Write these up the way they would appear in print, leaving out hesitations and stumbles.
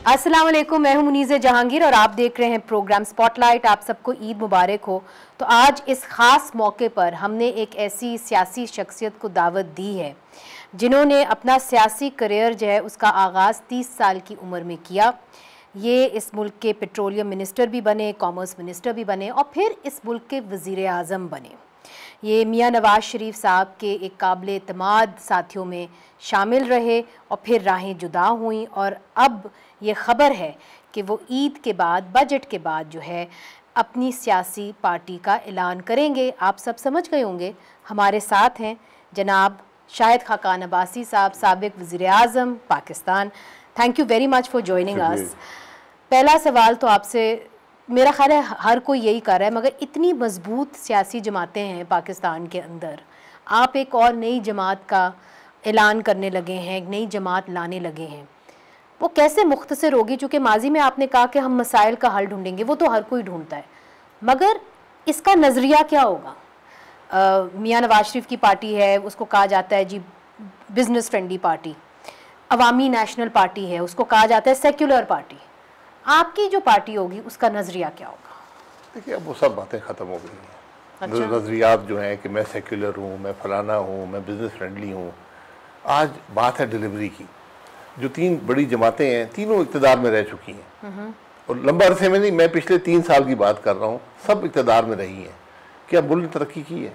अस्सलाम वालेकुम, मैं हूं मुनीज़ जहांगीर और आप देख रहे हैं प्रोग्राम स्पॉटलाइट। आप सबको ईद मुबारक हो। तो आज इस ख़ास मौके पर हमने एक ऐसी सियासी शख्सियत को दावत दी है जिन्होंने अपना सियासी करियर जो है उसका आगाज़ 30 साल की उम्र में किया। ये इस मुल्क के पेट्रोलियम मिनिस्टर भी बने, कॉमर्स मिनिस्टर भी बने और फिर इस मुल्क के वज़ीर आज़म बने। ये मियाँ नवाज़ शरीफ साहब के एक काबिल एतमाद साथियों में शामिल रहे और फिर राहें जुदा हुई और अब ये ख़बर है कि वो ईद के बाद, बजट के बाद जो है अपनी सियासी पार्टी का ऐलान करेंगे। आप सब समझ गए होंगे। हमारे साथ हैं जनाब शाहिद खाकान अब्बासी साहब, साबिक़ वज़ीर आज़म Pakistan. Thank you very much for joining us. पहला सवाल तो आपसे, मेरा ख्याल है हर कोई यही कर रहा है, मगर इतनी मजबूत सियासी जमातें हैं पाकिस्तान के अंदर, आप एक और नई जमात का ऐलान करने लगे हैं, एक नई जमात लाने लगे हैं, वो कैसे मुख्तसर होगी? चूँकि माजी में आपने कहा कि हम मसाइल का हल ढूंढेंगे, वो तो हर कोई ढूंढता है, मगर इसका नज़रिया क्या होगा? मियाँ नवाज शरीफ की पार्टी है, उसको कहा जाता है जी बिज़नेस फ्रेंडली पार्टी। अवामी नेशनल पार्टी है, उसको कहा जाता है सेक्युलर पार्टी। आपकी जो पार्टी होगी उसका नज़रिया क्या होगा? देखिए, अब वो सब बातें ख़त्म हो गई हैं। अच्छा। नज़रियात जो हैं कि मैं सेक्युलर हूँ, मैं फलाना हूँ, मैं बिज़नेस फ्रेंडली हूँ। आज बात है डिलीवरी की। जो तीन बड़ी जमातें हैं, तीनों इक़्तिदार में रह चुकी हैं और लंबा अरसे में नहीं, मैं पिछले 3 साल की बात कर रहा हूँ, सब इक़्तिदार में रही हैं। क्या मुल्क ने तरक्की की है?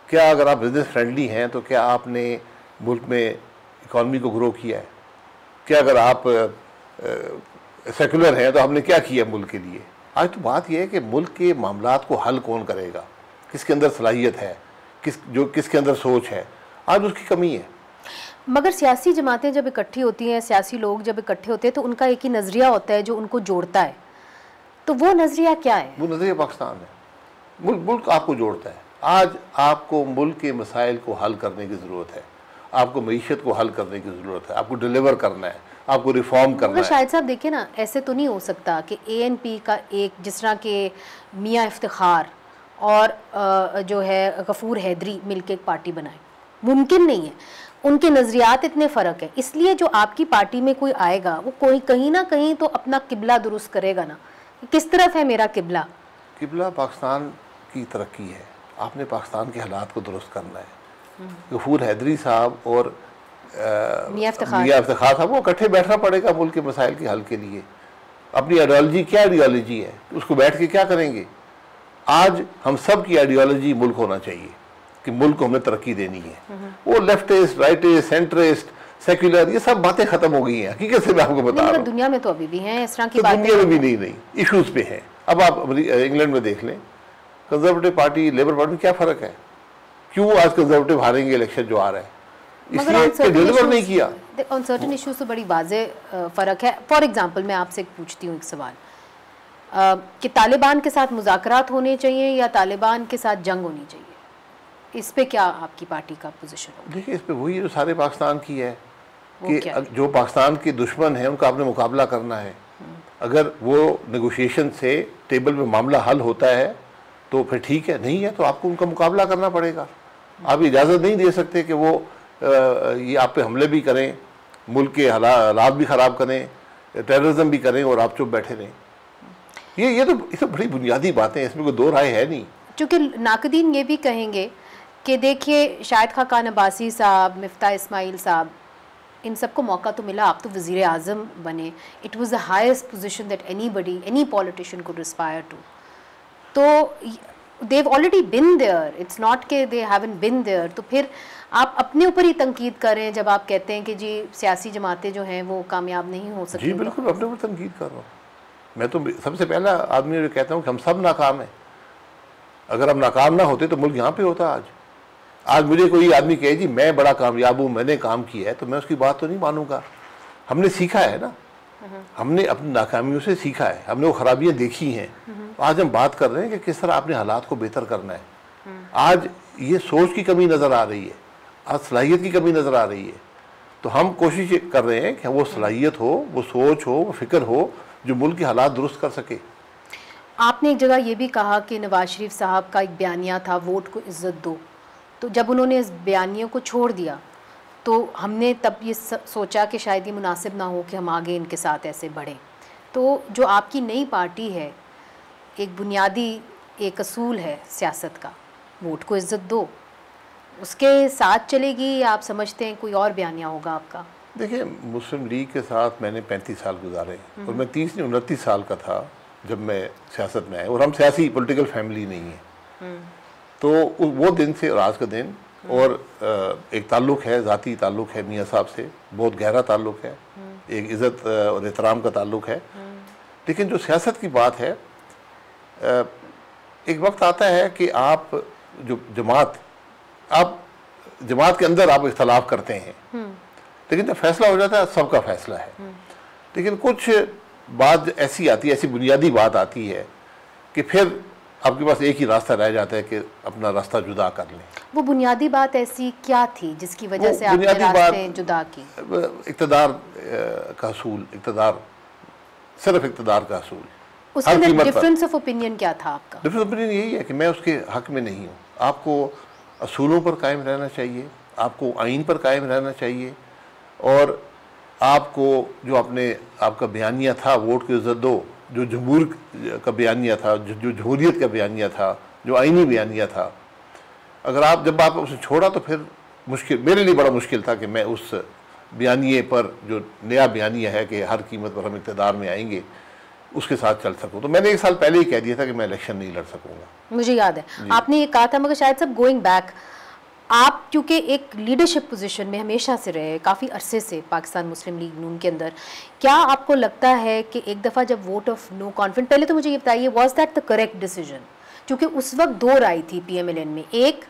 क्या अगर आप बिज़नेस फ्रेंडली हैं तो क्या आपने मुल्क में इकॉनमी को ग्रो किया है? क्या अगर आप सेकुलर हैं तो हमने क्या किया मुल्क के लिए? आज तो बात यह है कि मुल्क के मामलात को हल कौन करेगा, किसके अंदर सलाहियत है, किसके अंदर सोच है, आज उसकी कमी है। मगर सियासी जमातें जब इकट्ठी होती हैं, सियासी लोग जब इकट्ठे होते हैं तो उनका एक ही नज़रिया होता है जो उनको जोड़ता है। तो वो नज़रिया क्या है? वो नज़रिया पाकिस्तान है। मुल्क आपको जोड़ता है। आज आपको मुल्क के मसाइल को हल करने की ज़रूरत है, आपको मईशत को हल करने की ज़रूरत है, आपको डिलीवर करना है, आपको रिफॉर्म करना है। शाहिद साहब देखिए ना, ऐसे तो नहीं हो सकता कि ANP का एक, जिस तरह के मियाँ इफ्तिखार और जो है गफूर हैदरी मिलकर एक पार्टी बनाए, मुमकिन नहीं है। उनके नज़रियात इतने फ़र्क है, इसलिए जो आपकी पार्टी में कोई आएगा वो कोई कहीं ना कहीं तो अपना किबला दुरुस्त करेगा ना। किस तरफ है मेरा किबला? किबला पाकिस्तान की तरक्की है। आपने पाकिस्तान के हालात को दुरुस्त करना है। गफूर हैदरी साहब और मियाँ इफ्तिखार साहब को इकट्ठे बैठना पड़ेगा मुल्क के मसाइल के हल के लिए। अपनी आइडियोलॉजी क्या आइडियोलॉजी है, उसको बैठ के क्या करेंगे? आज हम सब की आइडियोलॉजी मुल्क होना चाहिए कि मुल्क को हमें तरक्की देनी है। वो लेफ्टिस्ट, राइटिस्ट, सेंट्रिस्ट, सेक्युलर, ये सब बातें खत्म हो गई हैं। हकीकत से मैं आपको बता रहा हूँ, दुनिया में तो अभी भी हैं इस तरह की बातें। दुनिया में भी नहीं इश्यूज पे हैं। अब आप इंग्लैंड में देख लें, कंजर्वेटिव पार्टी, लेबर पार्टी में क्या फ़र्क है? क्यों आज कंजर्वेटिव हारेंगे इलेक्शन जो आ रहा है? इसलिए डिलीवर नहीं किया। ऑन सर्टेन इश्यूज तो बड़ी वाज़े फ़र्क है। फॉर एग्जांपल मैं आपसे पूछती हूँ एक सवाल कि तालिबान के साथ मुज़ाकरात होने चाहिए या तालिबान के साथ जंग होनी चाहिए? इस पे क्या आपकी पार्टी का पोजीशन होगा? देखिए, इस पे वही जो सारे पाकिस्तान की है कि जो पाकिस्तान के दुश्मन हैं उनका आपने मुकाबला करना है। अगर वो नेगोशिएशन से टेबल में मामला हल होता है तो फिर ठीक है, नहीं है तो आपको उनका मुकाबला करना पड़ेगा। आप इजाज़त नहीं दे सकते कि वो ये आप पे हमले भी करें, मुल्क के हालात भी ख़राब करें, टेररिज्म भी करें और आप चुप बैठे रहें। ये तो बड़ी बुनियादी बातें हैं, इसमें कोई दो राय है नहीं। चूँकि नाकदीन ये भी कहेंगे कि देखिए शाहिद खाकान अब्बासी साहब, मिफ्ता इस्माइल साहब, इन सबको मौका तो मिला, आप तो वज़ीर आज़म बने। It was the highest position that any politician could aspire to. तो they already been there, it's not के दे हैवंट बिन देयर। तो फिर आप अपने ऊपर ही तनकीद करें जब आप कहते हैं कि जी सियासी जमातें जो हैं वो कामयाब नहीं हो सकती। जी बिल्कुल, अपने ऊपर तनकीद कर रहा हूँ। मैं तो सबसे पहला आदमी जो कहता हूँ कि हम सब नाकाम हैं। अगर हम नाकाम ना होते तो मुल्क यहाँ पे होता। आज मुझे कोई आदमी कहे जी मैं बड़ा कामयाब हूँ, मैंने काम किया है, तो मैं उसकी बात तो नहीं मानूंगा। हमने सीखा है ना, हमने अपनी नाकामियों से सीखा है, हमने वो खराबियाँ देखी हैं। आज हम बात कर रहे हैं कि किस तरह अपने हालात को बेहतर करना है। आज ये सोच की कमी नज़र आ रही है, आज सलाहियत की कमी नज़र आ रही है। तो हम कोशिश कर रहे हैं कि वो सलाहियत हो, वो सोच हो, वो फिक्र हो जो मुल्क के हालात दुरुस्त कर सके। आपने एक जगह ये भी कहा कि नवाज शरीफ साहब का एक बयानिया था, वोट को इज्जत दो। तो जब उन्होंने इस बयानियों को छोड़ दिया तो हमने तब ये सोचा कि शायद ये मुनासिब ना हो कि हम आगे इनके साथ ऐसे बढ़ें। तो जो आपकी नई पार्टी है, एक बुनियादी एक असूल है सियासत का, वोट को इज़्ज़त दो, उसके साथ चलेगी या आप समझते हैं कोई और बयानिया होगा आपका? देखिए, मुस्लिम लीग के साथ मैंने 35 साल गुजारे और मैं 29 साल का था जब मैं सियासत में आया, और हम सियासी पॉलिटिकल फैमिली नहीं है। तो वो दिन से और आज का दिन, और एक ताल्लुक़ है, ज़ाती ताल्लुक़ है मियाँ साहब से, बहुत गहरा ताल्लुक़ है, एक इज़्ज़त और एहतराम का ताल्लुक़ है। लेकिन जो सियासत की बात है, एक वक्त आता है कि आप जो जमात के अंदर आप इख्तलाफ करते हैं, लेकिन जब फैसला हो जाता है सबका फैसला है। लेकिन कुछ बात ऐसी आती है, ऐसी बुनियादी बात आती है कि फिर आपके पास एक ही रास्ता रह जाता है कि अपना रास्ता जुदा कर लें। वो बुनियादी बात ऐसी क्या थी जिसकी वजह से आपने रास्ते जुदा की? इक़्तिदार का असूल, सिर्फ इक़्तिदार का असूल। उसके अंदर डिफरेंस ऑफ ओपिनियन क्या था आपका? डिफरेंस ऑफ ओपिनियन यही है कि मैं उसके हक में नहीं हूँ। आपको असूलों पर कायम रहना चाहिए, आपको आइन पर कायम रहना चाहिए, और आपको जो आपका बयानिया था वोट की इज़्ज़त दो, जो जमहूर का बयानिया था, जो जमहूरियत का बयानिया था, जो आइनी बयानिया था, अगर जब आप उसे छोड़ा तो फिर मुश्किल, मेरे लिए बड़ा मुश्किल था कि मैं उस बयानिए पर, जो नया बयानिया है कि हर कीमत पर हम इक़्तिदार में आएंगे, उसके साथ चल सकूं। तो मैंने 1 साल पहले ही कह दिया था कि मैं इलेक्शन नहीं लड़ सकूंगा। मुझे याद है आपने ये कहा था, मगर शायद सब गोइंग बैक, आप क्योंकि एक लीडरशिप पोजीशन में हमेशा से रहे, काफ़ी अरसे से पाकिस्तान मुस्लिम लीग नून के अंदर, क्या आपको लगता है कि एक दफ़ा जब वोट ऑफ नो कॉन्फिडेंस, पहले तो मुझे ये बताइए, was that the correct decision? क्योंकि उस वक्त 2 राय थी PMLN में, एक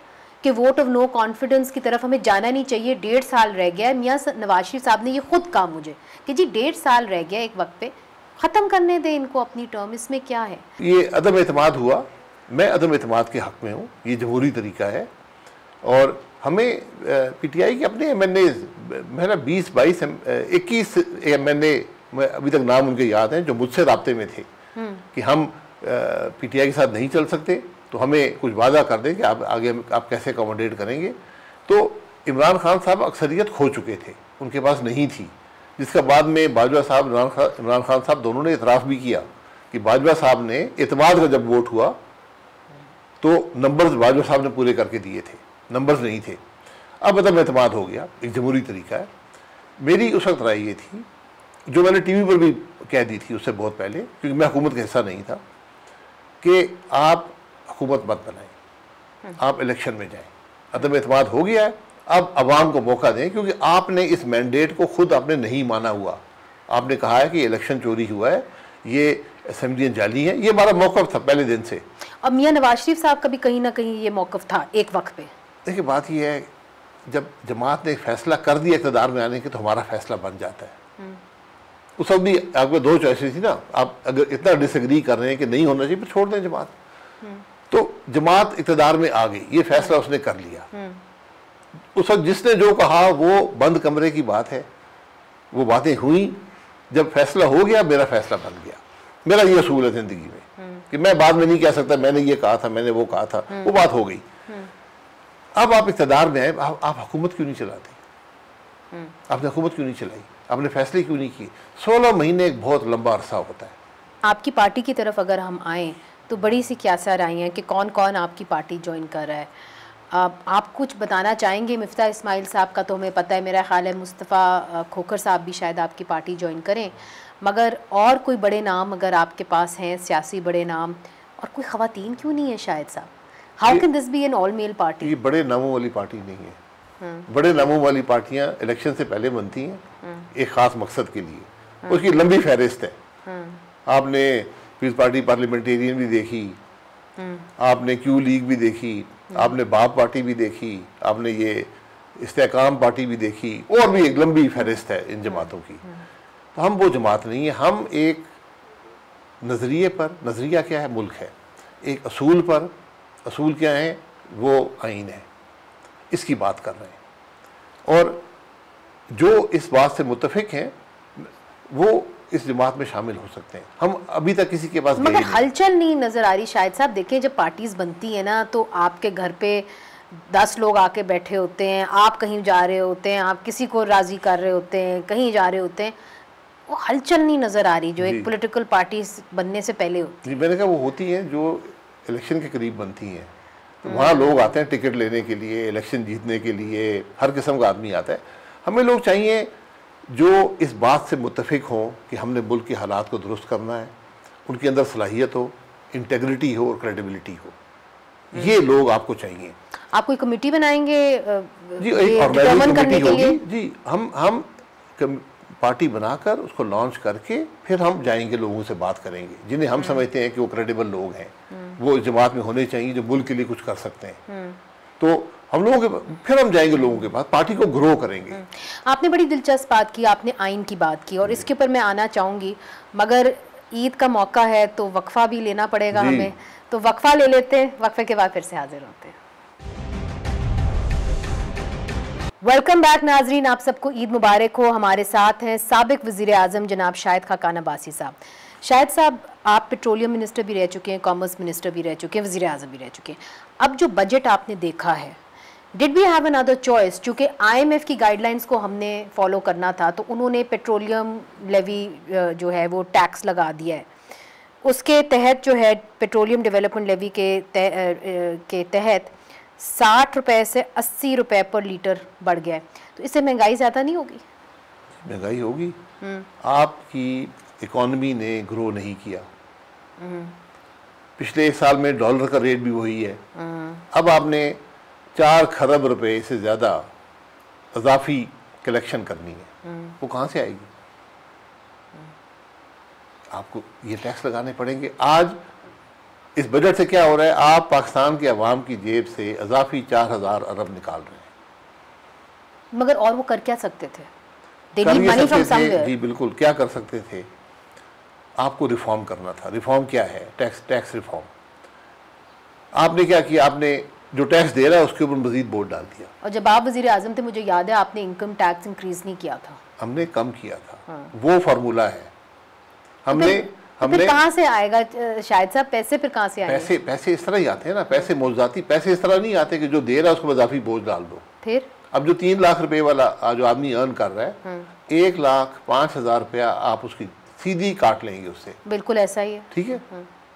कि वोट ऑफ नो कॉन्फिडेंस की तरफ हमें जाना नहीं चाहिए, 1.5 साल रह गया है। मियाँ नवाज शरीफ साहब ने ये खुद कहा मुझे कि जी 1.5 साल रह गया एक वक्त पे, ख़त्म करने दें इनको अपनी टर्म, इसमें क्या है? ये अदम एतमाद हुआ, मैं अदम एतमाद के हक़ में हूँ, ये जमहूरी तरीका है। और हमें PTI के अपने MNAs, मेरा 20-22 21 MNA, अभी तक नाम उनके याद हैं, जो मुझसे राब्ते में थे कि हम PTI के साथ नहीं चल सकते, तो हमें कुछ वादा कर दें कि आप आगे आप कैसे अकोमोडेट करेंगे। तो इमरान खान साहब अक्सरियत खो चुके थे, उनके पास नहीं थी, जिसका बाद में बाजवा साहब, इमरान खान साहब दोनों ने इतराफ़ भी किया कि बाजवा साहब ने एतमाद का जब वोट हुआ तो नंबर्स बाजवा साहब ने पूरे करके दिए थे, नंबर्स नहीं थे। अब मतलब एतमाद हो गया, एक जमहूरी तरीका है। मेरी उस वक्त राय ये थी, जो मैंने टीवी पर भी कह दी थी उससे बहुत पहले, क्योंकि मैं हुकूमत का हिस्सा नहीं था, कि आप हुकूमत मत बनाएं, आप इलेक्शन में जाएं। अदम एतमाद हो गया है, अब अवाम को मौका दें, क्योंकि आपने इस मैंडेट को खुद आपने नहीं माना हुआ। आपने कहा है कि इलेक्शन चोरी हुआ है, ये असेंबलियाँ जाली हैं, ये हमारा मौक़िफ़ था पहले दिन से। अब मियाँ नवाज शरीफ साहब का भी कहीं ना कहीं ये मौक़िफ़ था एक वक्त पे। देखिए, बात ये है, जब जमात ने फैसला कर दिया इक़्तिदार में आने के, तो हमारा फैसला बन जाता है। उस वक्त भी आपको 2 चॉइसेस थी ना, आप अगर इतना डिसएग्री कर रहे हैं कि नहीं होना चाहिए, फिर छोड़ दें जमात। तो जमात इक़्तिदार में आ गई, ये फैसला उसने कर लिया। उस वक्त जिसने जो कहा वो बंद कमरे की बात है, वो बातें हुई, जब फैसला हो गया मेरा फैसला बन गया। मेरा ये असूल है ज़िंदगी में कि मैं बाद में नहीं कह सकता मैंने ये कहा था, मैंने वो कहा था, वो बात हो गई। अब आप इक़्तिदार में आए, आप हुकूमत क्यों नहीं चलाते? आपने हुकूमत क्यों नहीं चलाई? आपने फैसले क्यों नहीं किए? 16 महीने एक बहुत लंबा अरसा होता है। आपकी पार्टी की तरफ अगर हम आएँ तो बड़ी सी क्यासा आई हैं कि कौन कौन आपकी पार्टी ज्वाइन कर रहा है। आप कुछ बताना चाहेंगे? मिफ्ता इस्माइल साहब का तो हमें पता है, मेरा ख्याल है मुस्तफ़ा खोखर साहब भी शायद आपकी पार्टी ज्वाइन करें, मगर और कोई बड़े नाम अगर आपके पास हैं, सियासी बड़े नाम, और कोई ख़वातीन क्यों नहीं है शायद साहब? How can this be an all male party? ये बड़े नामों वाली पार्टी नहीं है। बड़े नामों वाली पार्टियाँ इलेक्शन से पहले बनती हैं एक ख़ास मकसद के लिए, उसकी लंबी फहरिस्त है। आपने पीपल्स पार्टी पार्लियामेंटेरियन भी देखी, आपने क्यू लीग भी देखी, आपने बाप पार्टी भी देखी, आपने ये इस्तेकाम पार्टी भी देखी, और भी एक लंबी फहरिस्त है इन जमातों की। तो हम वो जमात नहीं है, हम एक नज़रिए पर, नज़रिया क्या है? मुल्क है। एक असूल पर, असूल क्या है? वो आइन है, इसकी बात कर रहे हैं। और जो इस बात से मुत्तफिक हैं वो इस जमात में शामिल हो सकते हैं। हम अभी तक किसी के पास मगर हलचल नहीं नज़र आ रही शायद साहब। देखें, जब पार्टीज़ बनती है ना, तो आपके घर पे 10 लोग आके बैठे होते हैं, आप कहीं जा रहे होते हैं, आप किसी को राज़ी कर रहे होते हैं, कहीं जा रहे होते हैं, वो हलचल नहीं नज़र आ रही जो एक पॉलिटिकल पार्टी बनने से पहले होती है। मैंने कहा वो होती हैं जो इलेक्शन के करीब बनती हैं, तो वहाँ लोग आते हैं टिकट लेने के लिए, इलेक्शन जीतने के लिए, हर किस्म का आदमी आता है। हमें लोग चाहिए जो इस बात से मुत्तफिक हों कि हमने मुल्क के हालात को दुरुस्त करना है, उनके अंदर सलाहियत हो, इंटेग्रिटी हो और क्रेडिबिलिटी हो, ये लोग आपको चाहिए। आप कोई कमेटी बनाएंगे जी, एक ऑर्गेनाइजिंग कमेटी होगी जी। हम पार्टी बनाकर उसको लॉन्च करके फिर हम जाएंगे, लोगों से बात करेंगे जिन्हें हम समझते हैं कि वो क्रेडिबल लोग हैं, वो जमात में होने चाहिए जो मुल्क के लिए कुछ कर सकते हैं। तो हम लोगों के फिर हम जाएंगे लोगों के पास, पार्टी को ग्रो करेंगे। आपने बड़ी दिलचस्प बात की, आपने आइन की बात की और इसके ऊपर मैं आना चाहूँगी, मगर ईद का मौका है तो वक्फा भी लेना पड़ेगा हमें, तो वक्फा ले लेते हैं, वक्फे के बाद फिर से हाजिर होते हैं। वेलकम बैक नाजरीन, आप सबको ईद मुबारक हो। हमारे साथ हैं साबिक वज़ीर आज़म जनाब शाहिद खाकान अब्बासी साहब। शाहिद साहब, आप पेट्रोलियम मिनिस्टर भी रह चुके हैं, कॉमर्स मिनिस्टर भी रह चुके हैं, वज़ीर आज़म भी रह चुके हैं। अब जो बजट आपने देखा है, did we have another choice? चूँकि IMF की गाइडलाइंस को हमने फॉलो करना था, तो उन्होंने पेट्रोलियम लेवी जो है वो टैक्स लगा दिया है। उसके तहत जो है पेट्रोलियम डेवलपमेंट लेवी के तहत 60 रुपए से 80 रुपए पर लीटर बढ़ गया है। तो इससे महंगाई ज़्यादा नहीं होगी? महंगाई होगी। आपकी इकॉनमी ने ग्रो नहीं किया। पिछले 1 साल में डॉलर का रेट भी वही है। अब आपने 4 खरब रुपए से ज़्यादा इजाफी कलेक्शन करनी है, वो कहाँ से आएगी? आपको ये टैक्स लगाने पड़ेंगे। आज इस बजट से क्या हो रहा है, आप पाकिस्तान के अवाम की जेब से इजाफी 4000 अरब निकाल रहे हैं। मगर और वो कर क्या सकते थे? जी बिल्कुल, क्या कर सकते थे? आपको रिफॉर्म करना था। रिफॉर्म क्या है? Tax reform. आपने क्या किया? आपने जो टैक्स दे रहा है उसके ऊपर मजीद बोर्ड डाल दिया। और जब आप वजीर आजम थे, मुझे याद है आपने इनकम टैक्स इंक्रीज नहीं किया था। हमने कम किया था। वो फार्मूला है। हमने कहाँ से आएगा शायद साहब? पैसे फिर कहाँ से आएंगे? पैसे इस तरह ही आते हैं ना, पैसे मौजूदाती पैसे इस तरह नहीं आते कि जो दे रहा है उसको इजाफी बोझ डाल दो। फिर अब जो 3 लाख रुपए वाला जो आदमी अर्न कर रहा है, 1,05,000 रुपया आप उसकी सीधी काट लेंगे उससे। बिल्कुल ऐसा ही है। ठीक है।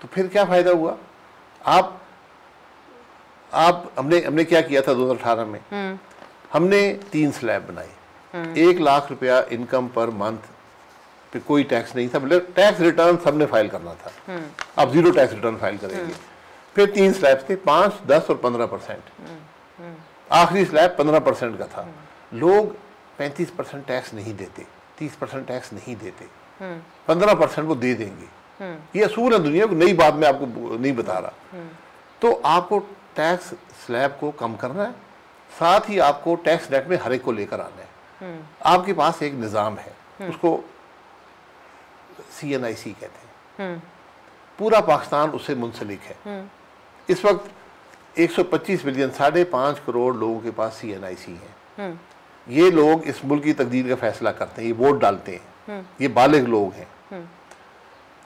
तो फिर क्या फायदा हुआ? हमने क्या किया था 2018 में? हमने 3 स्लैब बनाई। 1 लाख रुपया इनकम पर मंथ पे कोई टैक्स नहीं था, मतलब टैक्स रिटर्न सबने फाइल करना था। अब 0 टैक्स रिटर्न फाइल करेंगे। फिर 3 स्लैब्स थे, 5, 10 और 15%। आखिरी स्लैब 15% का था। लोग 35% टैक्स नहीं देते, 30% टैक्स नहीं देते, 15% वो दे देंगे। ये असूल है दुनिया को, नई बात मैं आपको नहीं बता रहा। तो आपको टैक्स स्लैब को कम करना है, साथ ही आपको टैक्स नेट में हर एक को लेकर आना है। आपके पास एक निज़ाम है, उसको CNIC कहते हैं। पूरा पाकिस्तान उससे मुंसलिक है। इस वक्त 125 मिलियन 5.5 करोड़ लोगों के पास CNIC है। ये लोग इस मुल्क की तकदीर का फैसला करते हैं, ये वोट डालते हैं, ये बालिग लोग हैं।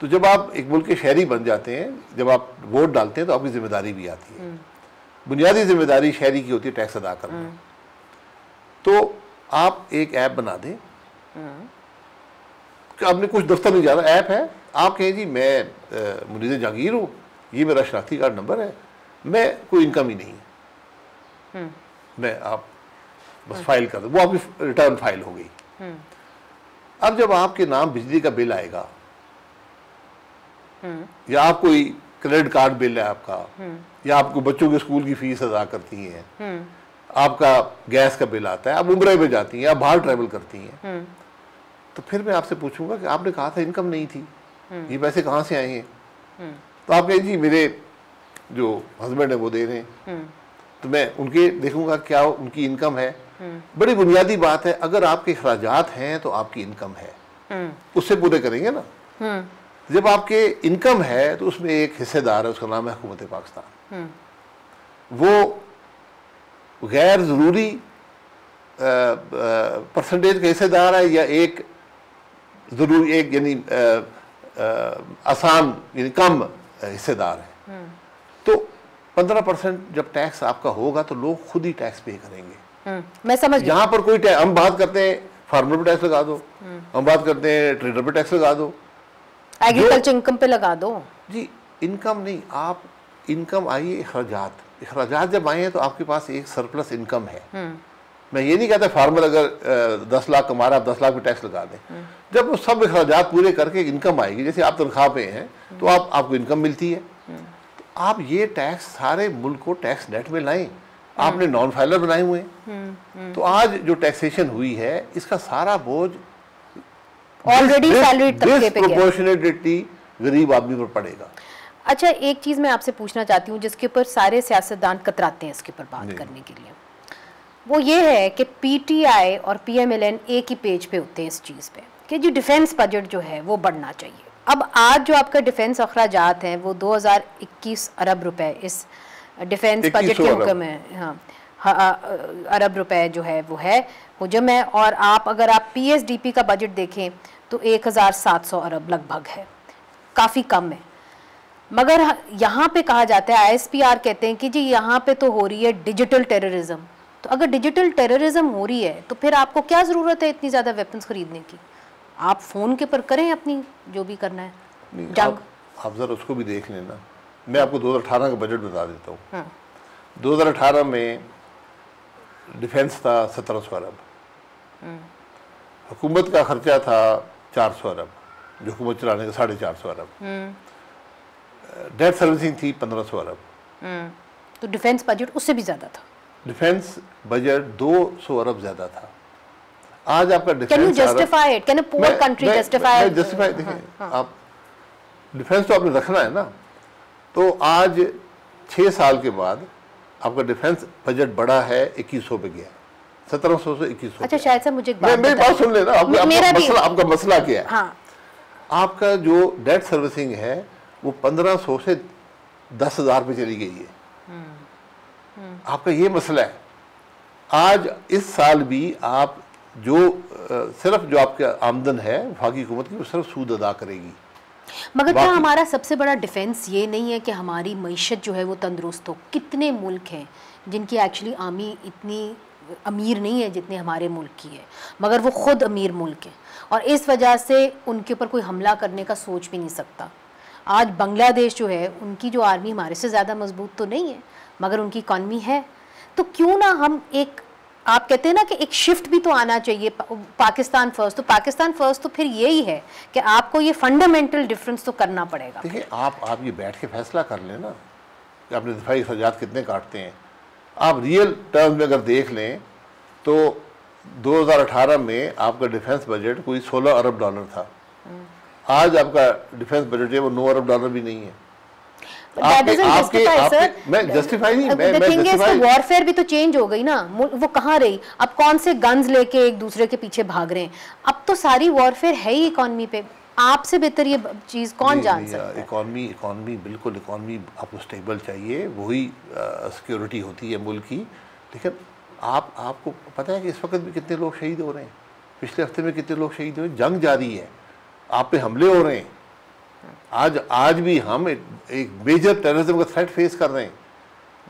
तो जब आप एक मुल्क के शहरी बन जाते हैं, जब आप वोट डालते हैं, तो आपकी जिम्मेदारी भी आती है। बुनियादी जिम्मेदारी शहरी की होती है टैक्स अदा करना। तो आप एक ऐप बना दें कि आपने कुछ दफ्तर नहीं जाना, ऐप है, आप कहें जी मैं मुनीज़ जहांगीर हूँ, ये मेरा शनाख्ती कार्ड नंबर है, मैं कोई इनकम ही नहीं है, मैं आप बस फाइल कर दो, वो आपकी रिटर्न फाइल हो गई। अब जब आपके नाम बिजली का बिल आएगा या आप कोई क्रेडिट कार्ड बिल है आपका, या आपको बच्चों के स्कूल की फीस अदा करती हैं, आपका गैस का बिल आता है, आप उम्रे में जाती हैं, आप बाहर ट्रैवल करती हैं, तो फिर मैं आपसे पूछूंगा कि आपने कहा था इनकम नहीं थी, ये पैसे कहाँ से आए हैं? तो आप कहें जी मेरे जो हस्बैंड है वो दे रहे हैं, तो मैं उनके देखूंगा क्या उनकी इनकम है। बड़ी बुनियादी बात है, अगर आपके अखराजात हैं तो आपकी इनकम है, उससे पूरे करेंगे ना। जब आपके इनकम है तो उसमें एक हिस्सेदार है, उसका नाम है हुकूमत पाकिस्तान। वो गैर ज़रूरी परसेंटेज का हिस्सेदार है या एक ज़रूरी एक यानी आसान यानी कम हिस्सेदार है। तो 15% जब टैक्स आपका होगा तो लोग खुद ही टैक्स पे करेंगे। मैं समझ गई। यहाँ पर कोई हम बात करते हैं फार्मर पे टैक्स लगा दो, हम बात करते हैं ट्रेडर पे टैक्स लगा दो, एग्रीकल्चर इनकम पे लगा दो। जी इनकम नहीं, आप इनकम आई है अखराजात जब आए हैं तो आपके पास एक सरप्लस इनकम है। मैं ये नहीं कहता फार्मर अगर 10 लाख कमा रहा है आप 10 लाख पे टैक्स लगा दें। जब वो सब अखराजात पूरे करके इनकम आएगी, जैसे आप तनख्वाह पे हैं तो आपको इनकम मिलती है, तो आप ये टैक्स सारे मुल्क को टैक्स नेट में लाएं। आपने नॉन फाइलर बनाए हुए हैं, तो आज जो टैक्सेशन हुई है इसका सारा बोझ ऑलरेडी सैलरीड तबके पे डिस्प्रोपोर्शनेटली गरीब आदमी पर पड़ेगा। अच्छा, एक चीज मैं आपसे पूछना चाहती हूँ जिसके ऊपर सारे सियासतदान कतराते हैं इसके ऊपर बात करने के लिए, वो ये है कि पीटीआई और पीएमएलएन एक ही पेज पे होते हैं इस चीज़ पे कि जो डिफेंस बजट जो है वो बढ़ना चाहिए। अब आज जो आपका डिफेंस अखराजात हैं वो 2021 अरब रुपए इस डिफेंस बजट के हुक्म है। हाँ, अरब रुपए जो है वो है हुजम है, और अगर आप पीएसडीपी का बजट देखें तो 1700 अरब लगभग है, काफ़ी कम है। मगर यहाँ पे कहा जाता है, आईएसपीआर कहते हैं कि जी यहाँ पे तो हो रही है डिजिटल टेररिज्म। तो अगर डिजिटल टेररिज्म हो रही है तो फिर आपको क्या ज़रूरत है इतनी ज़्यादा वेपन्स खरीदने की? आप फ़ोन के पर करें अपनी जो भी करना है जंग। आप ज़रा उसको भी देख लेना। मैं आपको 2018 का बजट बता देता हूँ। 2018 में डिफेंस था 1700 अरब, हुकूमत का खर्चा था 400 अरब, जो हुकूमत चलाने का 450 अरब, डेट सर्विसिंग थी 1500 अरब। तो डिफेंस बजट उससे भी ज़्यादा था। डिफेंस बजट 200 अरब ज्यादा था। आज आपका डिफेंस आप डिफेंस तो आपने रखना है ना, तो आज 6 साल के बाद आपका डिफेंस बजट बढ़ा है 2100 पे गया, 1700 से 2100। अच्छा, शायद से मुझे मेरी बात सुन लेना, आपका मसला क्या है? हाँ। आपका जो डेट सर्विसिंग है वो 1500 से 10,000 पे चली गई है। आपका ये मसला है। आज इस साल भी आप जो सिर्फ जो आपका आमदन है वफाकी हुकूमत की वो सिर्फ सूद अदा करेगी। मगर क्या हमारा सबसे बड़ा डिफेंस ये नहीं है कि हमारी मईशत जो है वो तंदुरुस्त हो? कितने मुल्क हैं जिनकी एक्चुअली आर्मी इतनी अमीर नहीं है जितने हमारे मुल्क की है, मगर वो खुद अमीर मुल्क है और इस वजह से उनके ऊपर कोई हमला करने का सोच भी नहीं सकता। आज बांग्लादेश जो है उनकी जो आर्मी हमारे से ज़्यादा मजबूत तो नहीं है मगर उनकी इकॉनमी है, तो क्यों ना हम एक, आप कहते हैं ना कि एक शिफ्ट भी तो आना चाहिए, पाकिस्तान फर्स्ट। तो पाकिस्तान फर्स्ट तो फिर यही है कि आपको ये फंडामेंटल डिफरेंस तो करना पड़ेगा। देखिए, आप ये बैठ के फैसला कर लें ना कि अपने दिफाई अखराजात कितने काटते हैं। आप रियल टर्म्स में अगर देख लें तो 2018 में आपका डिफेंस बजट कोई 16 अरब डॉलर था। आज आपका डिफेंस बजट है वो 9 अरब डॉलर भी नहीं है। वॉरफेयर भी तो चेंज हो गई ना, वो कहाँ रही? अब कौन से गन्स लेके एक दूसरे के पीछे भाग रहे हैं? अब तो सारी वॉरफेयर है ही इकॉनमी पे। आपसे बेहतर ये चीज कौन जान सकता है? इकॉनमी बिल्कुल, इकॉनमी आपको स्टेबल चाहिए, वही सिक्योरिटी होती है मुल्क की। लेकिन आपको पता है कि इस वक्त भी कितने लोग शहीद हो रहे हैं? पिछले हफ्ते में कितने लोग शहीद हुए? जंग जारी है, आप पे हमले हो रहे हैं। आज भी हम एक मेजर टेररिज्म का थ्रेट फेस कर रहे हैं।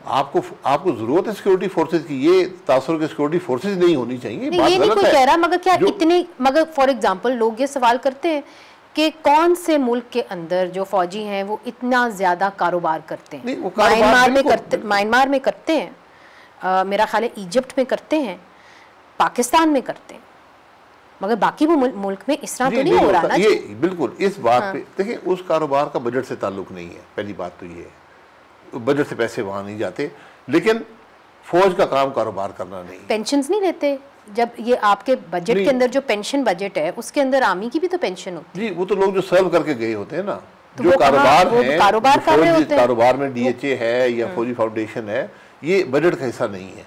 आपको जरूरत है सिक्योरिटी फोर्सेज की, ये तासुर के सिक्योरिटी फोर्सेज नहीं होनी चाहिए। नहीं, ये नहीं कोई कह रहा, मगर क्या इतने, मगर फॉर एग्जांपल लोग ये सवाल करते हैं कि कौन से मुल्क के अंदर जो फौजी हैं वो इतना ज्यादा कारोबार करते हैं? म्यांमार में करते हैं, मेरा ख्याल है इजिप्ट में करते हैं, पाकिस्तान में करते हैं, मगर बाकी वो मुल्क में इस तरह तो नहीं हो रहा ना। ये बिल्कुल इस बात पे देखिए, उस कारोबार का बजट से ताल्लुक नहीं है। पहली बात तो ये है, बजट से पैसे वहाँ नहीं जाते। लेकिन फौज का काम कारोबार करना नहीं। पेंशन्स नहीं लेते? जब ये आपके बजट के अंदर जो पेंशन बजट है उसके अंदर आर्मी की भी तो पेंशन होती है। जी, वो तो लोग जो सर्व करके गए होते हैं ना, तो जो कारोबार है, कारोबार में DHA है या फौजी फाउंडेशन है, ये बजट का हिस्सा नहीं है।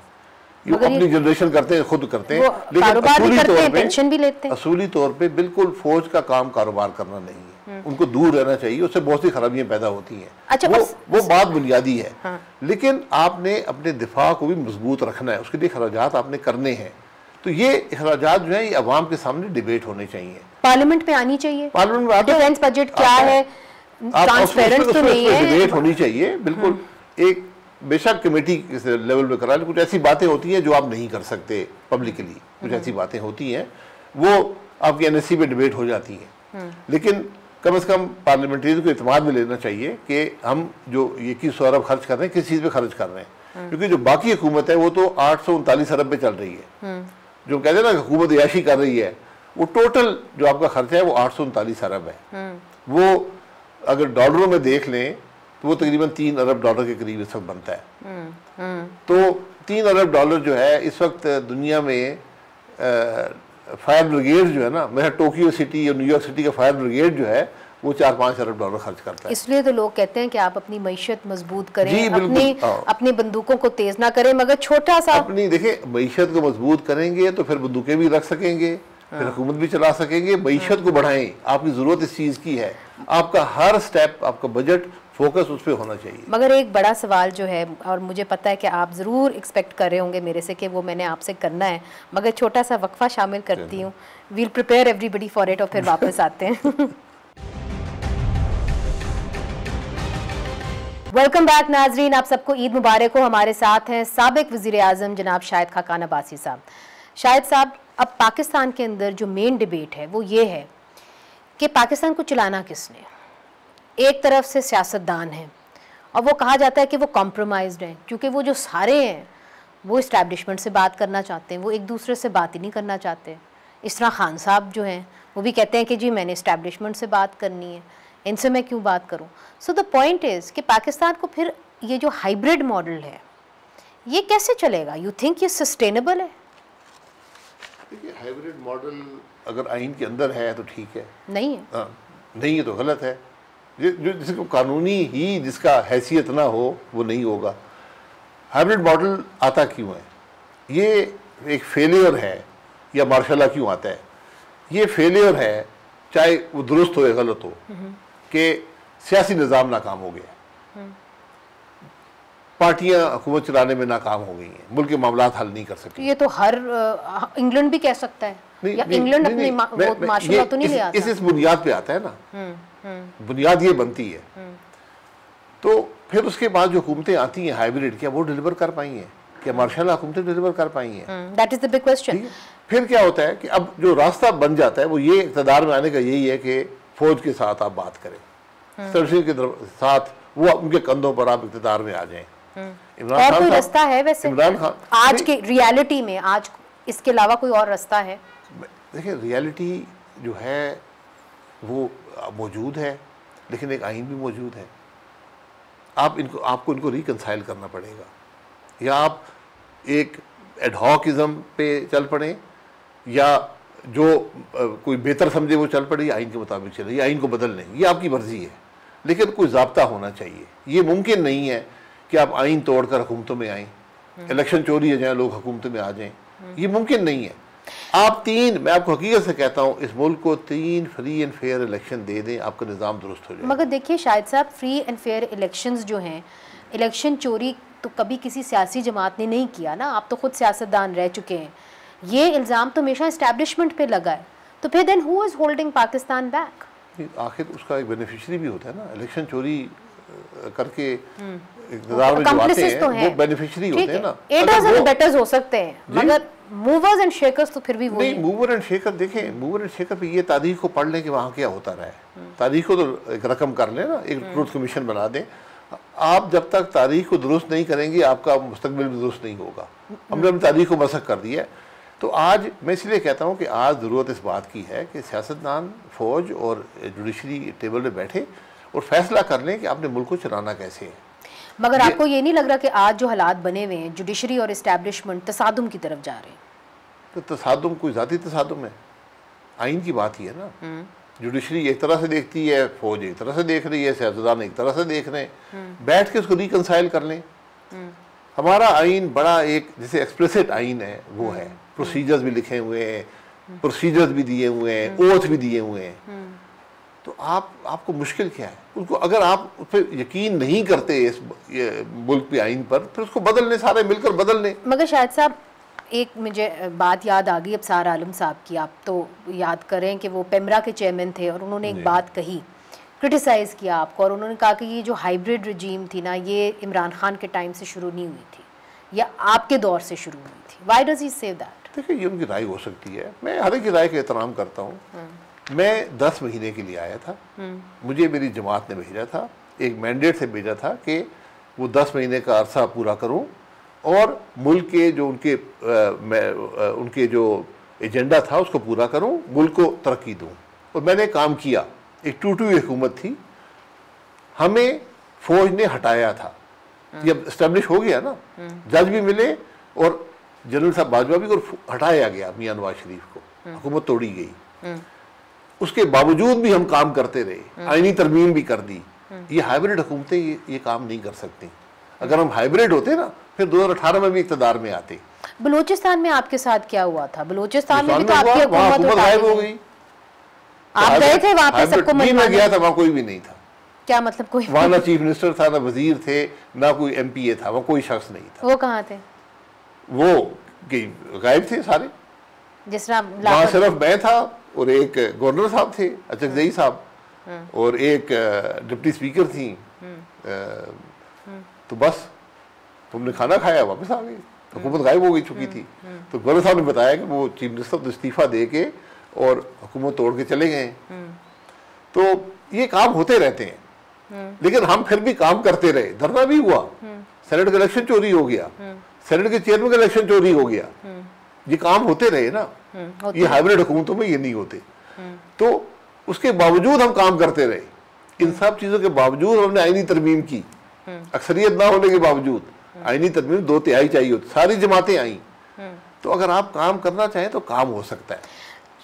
ये अपनी जनरेशन करते हैं, खुद करते हैं, लेकिन पेंशन भी लेते हैं। असूली तौर पे बिल्कुल फौज का काम कारोबार करना नहीं है। उनको दूर रहना चाहिए, उससे बहुत सी खराबियां पैदा होती हैं। अच्छा, वो बात बुनियादी है। हाँ। लेकिन आपने अपने दिफा को भी मजबूत रखना है, उसके लिए अखराजात आपने करने हैं। तो ये अखराजात जो है ये अवाम के सामने डिबेट होने चाहिए, पार्लियामेंट में आनी चाहिए। पार्लियामेंट में डिफेंस बजट क्या है, ट्रांसपेरेंट तो नहीं है, डिबेट होनी चाहिए। बिल्कुल एक बेशक कमेटी लेवल पे करा लें, कुछ ऐसी बातें होती हैं जो आप नहीं कर सकते पब्लिकली, कुछ ऐसी बातें होती हैं वो आपकी एनएससी पे डिबेट हो जाती हैं, लेकिन कम से कम पार्लियामेंट्रीज को इत्मीनान में लेना चाहिए कि हम जो 2100 अरब खर्च कर रहे हैं किस चीज़ पे खर्च कर रहे हैं, क्योंकि जो बाकी हुकूमत है वो तो 839 अरब पे चल रही है। जो कहते हैं ना हुकूमत याशी कर रही है, वो टोटल जो आपका खर्चा है वो 839 अरब है। वो अगर डॉलरों में देख लें तो वो तकरीबन 3 अरब डॉलर के करीब इस वक्त बनता है। तो 3 अरब डॉलर जो है इस वक्त दुनिया में फायर ब्रिगेड जो है ना, मेरा टोक्यो सिटी और न्यूयॉर्क सिटी का फायर ब्रिगेड जो है वो 4-5 अरब डॉलर खर्च करता है। इसलिए तो लोग कहते हैं कि आप अपनी मईशत मजबूत करें, अपनी बंदूकों को तेज ना करें, मगर छोटा सा अपनी देखिए मईशत को मजबूत करेंगे तो फिर बंदूकें भी रख सकेंगे, फिर हुकूमत भी चला सकेंगे। मईशत को बढ़ाएं, आपकी ज़रूरत इस चीज़ की है, आपका हर स्टेप, आपका बजट फोकस उस पर होना चाहिए। मगर एक बड़ा सवाल जो है, और मुझे पता है कि आप ज़रूर एक्सपेक्ट कर रहे होंगे मेरे से कि वो मैंने आपसे करना है, मगर छोटा सा वक्फा शामिल करती हूँ, we'll prepare everybody for it और फिर वापस आते हैं। वेलकम बैक नाजरीन, आप सबको ईद मुबारक हो। हमारे साथ हैं साबिक वज़ीर आज़म जनाब शाहिद खाकान अब्बासी साहब। शाहिद साहब, अब पाकिस्तान के अंदर जो मेन डिबेट है वो ये है कि पाकिस्तान को चलाना किसने। एक तरफ से सियासतदान हैं और वो कहा जाता है कि वो कॉम्प्रोमाइज्ड हैं, क्योंकि वो जो सारे हैं वो इस्टेब्लिशमेंट से बात करना चाहते हैं, वो एक दूसरे से बात ही नहीं करना चाहते। इस तरह खान साहब जो हैं वो भी कहते हैं कि जी मैंने इस्टेब्लिशमेंट से बात करनी है, इनसे मैं क्यों बात करूं। सो द पॉइंट इज़ कि पाकिस्तान को फिर ये जो हाइब्रिड मॉडल है ये कैसे चलेगा? यू थिंक ये सस्टेनेबल है? देखिए हाइब्रिड मॉडल अगर आइन के अंदर है तो ठीक है, नहीं है, नहीं है तो गलत है। जो जिसको कानूनी ही जिसका हैसियत ना हो वो नहीं होगा। हाइब्रिड मॉडल आता क्यों है? ये एक फेलियर है या मार्शल क्यों आता है? ये फेलियर है, चाहे वो दुरुस्त हो या गलत हो, कि सियासी निज़ाम नाकाम हो गया, पार्टियां हुकूमत चलाने में नाकाम हो गई हैं, मुल्क के मामलात हल नहीं कर सकी। ये तो हर इंग्लैंड भी कह सकता है, या इंग्लैंड अपनी माशरा तो नहीं ले आता। इस बुनियाद पे आता है ना, बुनियाद ये बनती है। तो फिर उसके बाद जो हुकूमतें आती हैं हाइब्रिड, क्या वो डिलीवर कर पाई हैं? क्या मार्शल हुकूमतें डिलीवर कर पाई हैं? That is the big question. फिर क्या होता है कि अब जो रास्ता बन जाता है वो ये इक़्तिदार में आने का यही है कि फौज के साथ आप बात करें, सरसी के साथ वो उनके कंधों पर आप इक़्तिदार में आ जाएं। और कोई रास्ता है वैसे इमरान खान आज के रियलिटी में, आज इसके अलावा कोई और रास्ता है? देखिए रियलिटी जो है वो मौजूद है, लेकिन एक आइन भी मौजूद है। आपको इनको रिकंसाइल करना पड़ेगा, या आप एक एडहॉकिज्म पे चल पड़े, या जो कोई बेहतर समझे वो चल पड़े, आइन के मुताबिक चले, या आइन को बदल लें, ये आपकी मर्जी है, लेकिन कोई ज़ाब्ता होना चाहिए। ये मुमकिन नहीं है कि आप आइन तोड़कर हुकूमतों में आएँ, इलेक्शन चोरी हो जाए, लोग हुकूमतों में आ जाएँ, ये मुमकिन नहीं है। आप मैं आपको हकीकत से कहता हूँ, इस मुल्क को 3 free and fair election they दें, आपका निज़ाम दुरुस्त हो जाए। मगर देखिए शाहिद साहब, फ्री एंड फेयर इलेक्शंस जो हैं, इलेक्शन चोरी तो कभी किसी सियासी जमात ने नहीं किया ना, आप तो खुद सियासतदान रह चुके हैं। ये इल्ज़ाम तो हमेशा इस्टेब्लिशमेंट पे लगा है, तो फिर then who is holding Pakistan back? आखिर उसका एक बेनिफिशियरी भी होता है ना, इलेक्शन चोरी करके इक़्तिदार में जो आते हैं वो बेनिफिशियरी होते हैं ना। एडर्स एंड बेटर्स हो सकते हैं, मगर मूवर्स एंड शेकर्स तो फिर भी वो नहीं। मूवर एंड शेकर देखें, मूवर एंड शेकर पे ये तारीख को पढ़ लें कि वहाँ क्या होता रहा है। तारीख को तो एक रकम कर लें ना, एक ट्रूथ कमीशन बना दें। आप जब तक तारीख को दुरुस्त नहीं करेंगे आपका मुस्तकबिल भी दुरुस्त नहीं होगा। हमने अपनी तारीख को मसक कर दिया है। तो आज मैं इसलिए कहता हूँ कि आज ज़रूरत इस बात की है कि सियासतदान, फ़ौज और जुडिशरी टेबल पर बैठे और फैसला कर लें कि आपने मुल्क को चलाना कैसे है। मगर आपको ये नहीं लग रहा कि आज जो हालात बने हुए हैं, जुडिशरी और इस्टेब्लिशमेंट तसादुम की तरफ जा रहे हैं? तो तसादुम कोई ज़ाती तसादुम है, आइन की बात ही है ना। जुडिशरी एक तरह से देखती है, फौज एक तरह से देख रही है, सियासतदान एक तरह से देख रहे हैं, बैठ के उसको रिकंसाइल कर लें। हमारा आइन बड़ा एक जैसे एक्सप्लिसिट आइन है, वो है, प्रोसीजर्स भी लिखे हुए हैं, प्रोसीजर्स भी दिए हुए हैं, ओथ भी दिए हुए हैं। तो आपको मुश्किल क्या है? उसको अगर आप उस पर यकीन नहीं करते इस मुल्क पे आइन पर, फिर उसको बदल लें, सारे मिलकर बदल लें। मगर शायद साहब एक मुझे बात याद आ गई अबसार आलम साहब की। आप तो याद करें कि वो पेमरा के चेयरमैन थे और उन्होंने एक बात कही क्रिटिसाइज़ किया आपको और उन्होंने कहा कि ये जो हाइब्रिड रजीम थी ना, ये इमरान खान के टाइम से शुरू नहीं हुई थी या आपके दौर से शुरू हुई थी। Why does he say that? देखिए, ये उनकी राय हो सकती है, मैं हर एक की राय का एहतराम करता हूँ। मैं 10 महीने के लिए आया था, मुझे मेरी जमात ने भेजा था, एक मैंडेट से भेजा था कि वो 10 महीने का अरसा पूरा करूँ और मुल्क के जो उनके जो एजेंडा था उसको पूरा करूँ, मुल्क को तरक्की दूँ। और मैंने काम किया। एक टूटी हुई हुकूमत थी, हमें फौज ने हटाया था। जब इस्टेब्लिश हो गया ना, जज भी मिले और जनरल साहब बाजवा भी, और हटाया गया मियां नवाज शरीफ को, हुकूमत तोड़ी गई। उसके बावजूद भी हम काम करते रहे, आईनी तरमीम भी कर दी। ये हाइब्रिड हुकूमतें ये काम नहीं कर सकती। अगर हम हाइब्रिड होते ना, फिर 2018 में भी इक़्तिदार में आते। बलूचिस्तान में आपके साथ क्या हुआ था? बलूचिस्तान में भी तो आपकी हुकूमत गायब हो गई। आप गए थे वहां पे सबको मिलवाने? मैं गया था, वहां कोई भी नहीं था। क्या मतलब कोई? वहां ना चीफ मिनिस्टर था, ना वजीर थे, ना कोई एमपीए था, वहां कोई शख्स नहीं था। वो कहाँ थे? वो गायब थे सारे। जिस तरह वहां सिर्फ मैं था और एक गवर्नर साहब थे, अचकजई साहब, और एक डिप्टी स्पीकर थी। तो बस तुमने खाना खाया, वापस आ गए, हुकूमत गायब हो गई चुकी थी। तो गवर्नर साहब ने बताया कि वो चीफ मिनिस्टर तो इस्तीफा दे के और हुकूमत तोड़ के चले गए। तो ये काम होते रहते हैं, लेकिन हम फिर भी काम करते रहे। धरना भी हुआ, सेनेट का इलेक्शन चोरी हो गया, सेनेट के चेयरमैन का इलेक्शन चोरी हो गया। ये काम होते रहे ना, ये हाइब्रिड हुकूमतों में ये नहीं होते। तो उसके बावजूद हम काम करते रहे। इन सब चीजों के बावजूद हमने आईनी तरमीम की, अक्सरियत ना होने के बावजूद। आईनी तरमीम 2/3 चाहिए होती, सारी जमातें आई। तो अगर आप काम करना चाहें तो काम हो सकता है।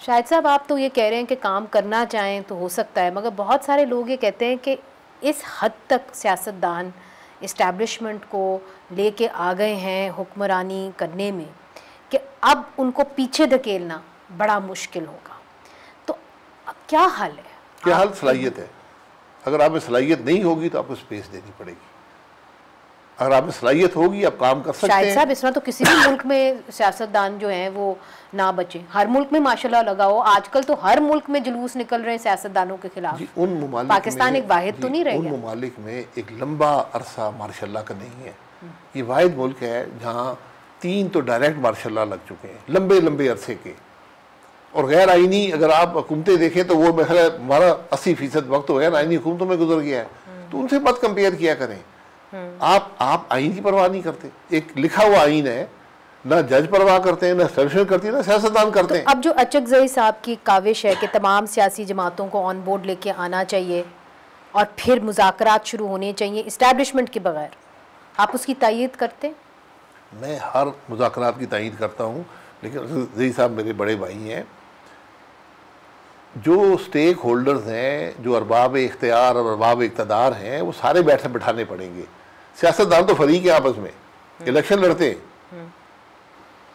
शाहिद साहब, आप तो ये कह रहे हैं कि काम करना चाहें तो हो सकता है, मगर बहुत सारे लोग ये कहते हैं कि इस हद तक सियासतदान इस्टेब्लिशमेंट को लेके आ गए हैं हुक्मरानी करने में कि अब उनको पीछे धकेलना बड़ा मुश्किल होगा। तो क्या हल है? क्या हल? सलाहियत है। अगर आप में सलाहियत नहीं होगी तो आपको स्पेस देनी पड़ेगी। अगर आप में सलाहियत होगी, आप काम कर सकते हैं। शाहिद साहब, इस तरह तो किसी भी मुल्क में सियासतदान जो हैं वो ना बचे। हर मुल्क में माशाल्लाह लगा हो, आजकल तो हर मुल्क में जुलूस निकल रहे हैं सियासतदानों के खिलाफ। उन ममालिक पाकिस्तान एक वाहिद तो नहीं रह गया। उन ममालिक में एक लंबा अरसा मार्शल का नहीं है। ये वाहिद मुल्क है जहाँ 3 तो डायरेक्ट मार्शल लग चुके हैं, लंबे लंबे अरसे के। और गैर आइनी अगर आप हुकूमतें देखें तो वो हमारा 80% वक्त तो गैर आइनी हुकूमतों में गुजर गया है। तो उनसे मत कंपेयर किया करें। आप आइन की परवाह नहीं करते। एक लिखा हुआ आइन है, ना जज परवाह करते हैं, ना सर्विस करती है, ना सियासतदान करते हैं। अब जो अचकजई साहब की काविश है कि तमाम सियासी जमातों को ऑन बोर्ड लेके आना चाहिए और फिर मुज़ाकरात शुरू होने चाहिए इस्टेब्लिशमेंट के बगैर, आप उसकी तायीद करते? मैं हर मुज़ाकरात की तायीद करता हूँ, लेकिन अचकजई साहब मेरे बड़े भाई हैं। जो स्टेक होल्डर्स हैं, जो अरबाब इख्तियार और अरबाब इक़्तिदार हैं, वो सारे बैठाने पड़ेंगे। सियासतदान तो फरीक है आपस में, इलेक्शन लड़ते हैं,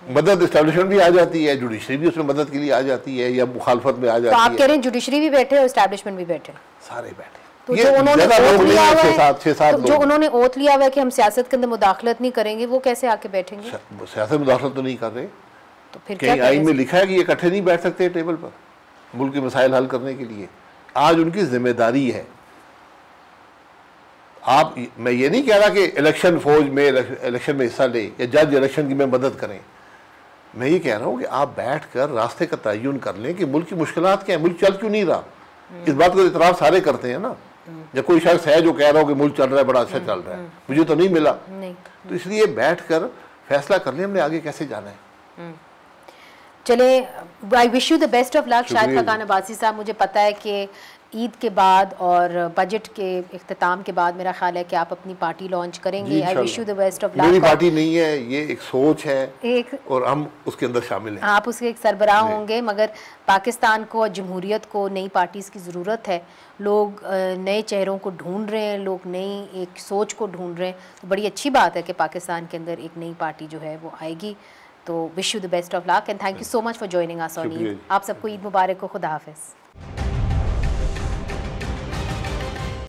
मदद इस्टेब्लिशमेंट भी आ जाती है, जुडिशरी भी उसमें मदद के लिए आ जाती है या मुखालफत में आ जाती है। तो आप कह रहे हैं जुडिशरी भी बैठे और इस्टेब्लिशमेंट भी बैठे? सारे बैठे। तो जो उन्होंने ओथ लिया हुआ है, जो उन्होंने ओथ लिया हुआ है कि हम सियासत के अंदर मुदाखलत नहीं करेंगे, वो कैसे आके बैठेंगे? सियासत मुदाखलत तो नहीं कर रहे। तो फिर कहीं आइन में लिखा है कि ये इकट्ठे नहीं बैठ सकते टेबल पर मुल्क के मसाइल हल करने के लिए? आज उनकी जिम्मेदारी है। मैं ये नहीं कह रहा कि इलेक्शन फौज में इलेक्शन में हिस्सा ले या जज इलेक्शन की में मदद करें। मैं ये कह रहा हूँ कि आप बैठकर रास्ते का तयन कर लें कि मुल्क की मुश्किलात क्या है, मुल्क चल क्यों नहीं रहा। इस बात को इतराफ सारे करते हैं ना। या कोई शख्स है जो कह रहा हो कि मुल्क चल रहा है, बड़ा अच्छा चल रहा है, मुझे तो नहीं मिला। तो इसलिए बैठकर फैसला कर लें हमने आगे कैसे जाना है। चले, I wish you the best of luck Shahid Khaqan Abbasi साहब। मुझे पता है कि ईद के बाद और बजट के इख्तिताम के बाद मेरा ख्याल है कि आप अपनी पार्टी लॉन्च करेंगे। I wish you the best of luck. मेरी पार्टी नहीं है, ये एक सोच है और हम उसके अंदर शामिल हैं। आप उसके एक सरबराह होंगे, मगर पाकिस्तान को और जमहूरियत को नई पार्टीज़ की ज़रूरत है। लोग नए चेहरों को ढूंढ रहे हैं, लोग नई एक सोच को ढूंढ रहे हैं। तो बड़ी अच्छी बात है कि पाकिस्तान के अंदर एक नई पार्टी जो है वो आएगी। तो wish you the best of luck and thank you so much for joining us on Eid. आप सबको ईद मुबारक हो। खुदा हाफिज़।